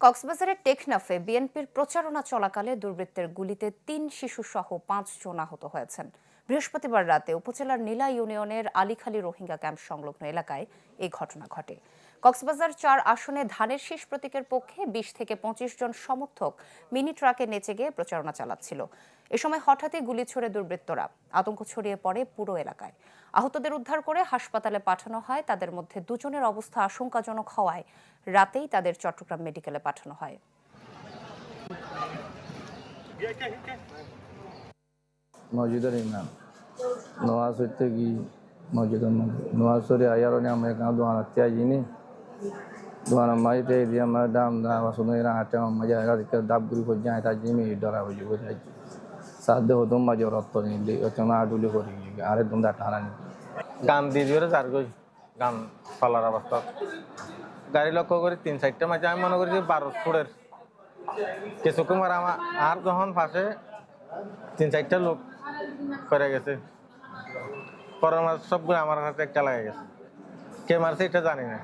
কক্সবাজারের টেকনাফে বিএনপির প্রচারণা চলাকালে দুর্বৃত্তের গুলিতে ৩ শিশুসহ ৫ জন আহত হয়েছেন। বৃহস্পতিবার রাতে উপজেলার নীলা ইউনিয়নের আলীখালী রোহিঙ্গা ক্যাম্প সংলগ্ন এলাকায় এই ঘটনা ঘটে। কক্সবাজার ৪ আসনে ধানের শীষ প্রতীকের পক্ষে ২০ থেকে ২৫ জন সমর্থক মিনি ট্রাকে নেচে গিয়ে প্রচারণা চালাচ্ছিল। এ সময় হঠাৎই গুলি ছোড়ে দুর্বৃত্তরা। আতঙ্ক ছড়িয়ে পড়ে পুরো এলাকায়। আহতদের উদ্ধার করে হাসপাতালে পাঠানো হয়। তাদের মধ্যে দুজনের অবস্থা আশঙ্কাজনক হওয়ায় রাতেই তাদের চট্টগ্রাম মেডিকেলে পাঠানো হয়। মসজিদের ইমাম নওয়াজ হইতে কি মসজিদের নওয়াজ সরে আয়ার আমি এখানে দোয়ান আত্যাজিনি দোয়ান মাইতে দিয়া দাম দা শুনে আটা মজা দাব গুলি করে যায় তা জিমি ডরা হয়ে বোঝাই সাধ্য হতো মাঝে রক্ত নিলে ওখানে আডুলি করি আরে তোমরা টানানি গান দিয়ে দিয়ে চার গই গান ফলার অবস্থা গাড়ি লক্ষ্য করি ৩-৪টা মাঝে আমি মনে করি যে ১২ ফুটের কিছুক্ষণ আমার আর যখন পাশে ৩-৪টা লোক করে গেছে পরে আমার সবগুলো আমার হাতে একটা লাগে গেছে কে মারছে এটা জানি না।